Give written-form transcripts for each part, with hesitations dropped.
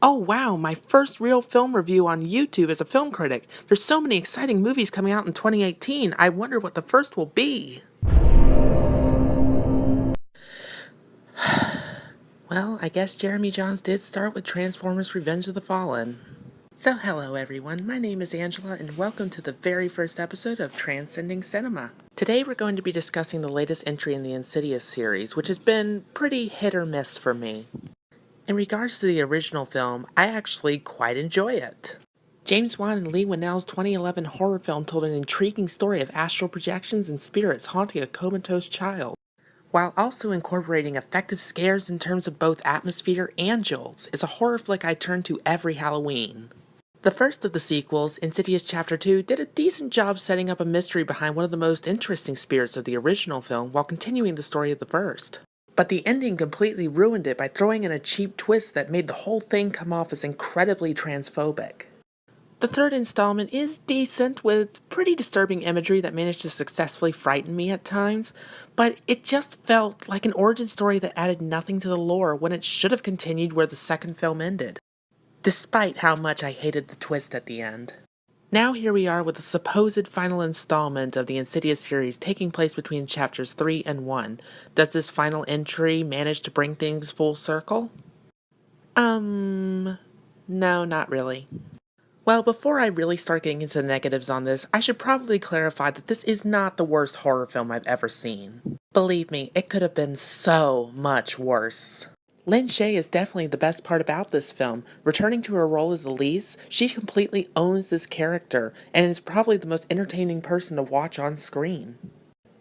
Oh wow, my first real film review on YouTube as a film critic. There's so many exciting movies coming out in 2018, I wonder what the first will be. Well, I guess Jeremy Jahns did start with Transformers Revenge of the Fallen. So hello everyone, my name is Angela and welcome to the very first episode of Transcending Cinema. Today we're going to be discussing the latest entry in the Insidious series, which has been pretty hit or miss for me. In regards to the original film, I actually quite enjoy it. James Wan and Leigh Whannell's 2011 horror film told an intriguing story of astral projections and spirits haunting a comatose child, while also incorporating effective scares in terms of both atmosphere and jolts. It's a horror flick I turn to every Halloween. The first of the sequels, Insidious Chapter 2, did a decent job setting up a mystery behind one of the most interesting spirits of the original film while continuing the story of the first. But the ending completely ruined it by throwing in a cheap twist that made the whole thing come off as incredibly transphobic. The third installment is decent, with pretty disturbing imagery that managed to successfully frighten me at times, but it just felt like an origin story that added nothing to the lore when it should have continued where the second film ended, despite how much I hated the twist at the end. Now here we are with the supposed final installment of the Insidious series taking place between chapters 3 and 1. Does this final entry manage to bring things full circle? No, not really. Well, before I really start getting into the negatives on this, I should probably clarify that this is not the worst horror film I've ever seen. Believe me, it could have been so much worse. Lin Shaye is definitely the best part about this film. Returning to her role as Elise, she completely owns this character and is probably the most entertaining person to watch on screen.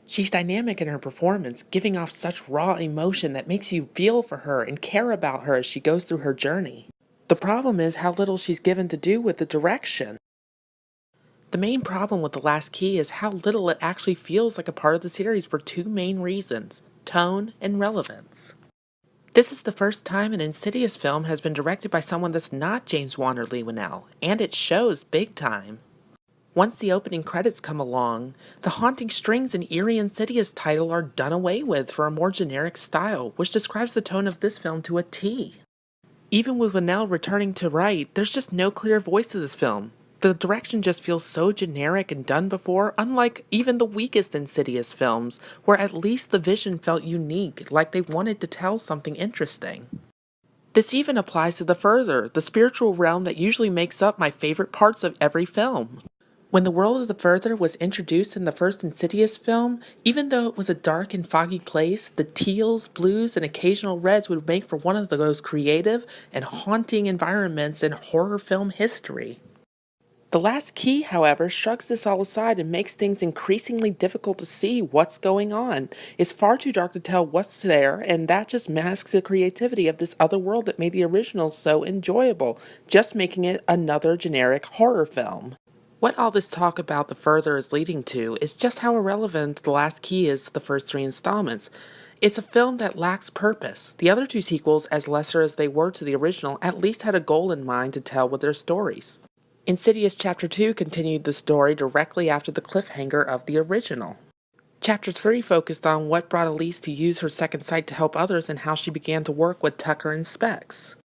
She's dynamic in her performance, giving off such raw emotion that makes you feel for her and care about her as she goes through her journey. The problem is how little she's given to do with the direction. The main problem with The Last Key is how little it actually feels like a part of the series for two main reasons: tone and relevance. This is the first time an Insidious film has been directed by someone that's not James Wan or Leigh Whannell, and it shows big time. Once the opening credits come along, the haunting strings and eerie Insidious title are done away with for a more generic style, which describes the tone of this film to a T. Even with Whannell returning to write, there's just no clear voice to this film. The direction just feels so generic and done before, unlike even the weakest Insidious films, where at least the vision felt unique, like they wanted to tell something interesting. This even applies to The Further, the spiritual realm that usually makes up my favorite parts of every film. When the world of The Further was introduced in the first Insidious film, even though it was a dark and foggy place, the teals, blues, and occasional reds would make for one of the most creative and haunting environments in horror film history. The Last Key, however, shrugs this all aside and makes things increasingly difficult to see what's going on. It's far too dark to tell what's there, and that just masks the creativity of this other world that made the original so enjoyable, just making it another generic horror film. What all this talk about The Further is leading to is just how irrelevant The Last Key is to the first three installments. It's a film that lacks purpose. The other two sequels, as lesser as they were to the original, at least had a goal in mind to tell with their stories. Insidious Chapter 2 continued the story directly after the cliffhanger of the original. Chapter 3 focused on what brought Elise to use her second sight to help others and how she began to work with Tucker and Specs.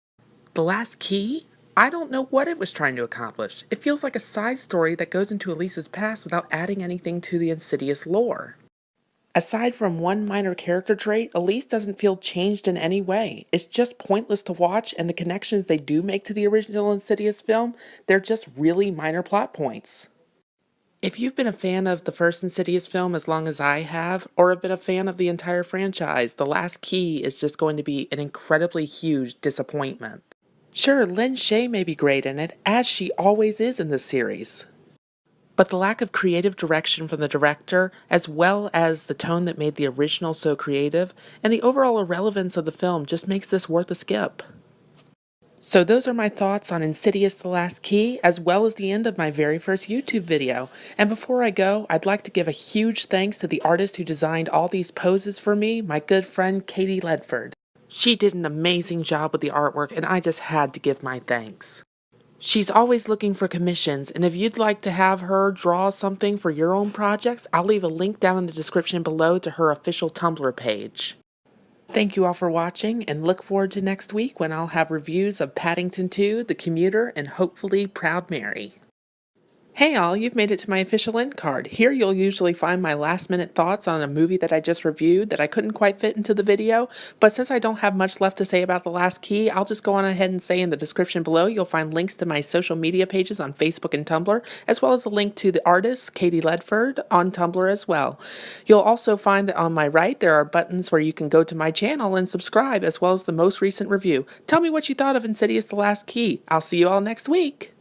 The Last Key? I don't know what it was trying to accomplish. It feels like a side story that goes into Elise's past without adding anything to the Insidious lore. Aside from one minor character trait, Elise doesn't feel changed in any way. It's just pointless to watch, and the connections they do make to the original Insidious film, they're just really minor plot points. If you've been a fan of the first Insidious film as long as I have, or have been a fan of the entire franchise, The Last Key is just going to be an incredibly huge disappointment. Sure, Lin Shaye may be great in it, as she always is in this series. But the lack of creative direction from the director, as well as the tone that made the original so creative, and the overall irrelevance of the film just makes this worth a skip. So those are my thoughts on Insidious: The Last Key, as well as the end of my very first YouTube video. And before I go, I'd like to give a huge thanks to the artist who designed all these poses for me, my good friend Katie Ledford. She did an amazing job with the artwork, and I just had to give my thanks. She's always looking for commissions, and if you'd like to have her draw something for your own projects, I'll leave a link down in the description below to her official Tumblr page. Thank you all for watching, and look forward to next week when I'll have reviews of Paddington 2, The Commuter, and hopefully Proud Mary. Hey all, you've made it to my official end card. Here you'll usually find my last minute thoughts on a movie that I just reviewed that I couldn't quite fit into the video, but since I don't have much left to say about The Last Key, I'll just go on ahead and say in the description below you'll find links to my social media pages on Facebook and Tumblr, as well as a link to the artist, Katie Ledford, on Tumblr as well. You'll also find that on my right there are buttons where you can go to my channel and subscribe, as well as the most recent review. Tell me what you thought of Insidious The Last Key. I'll see you all next week!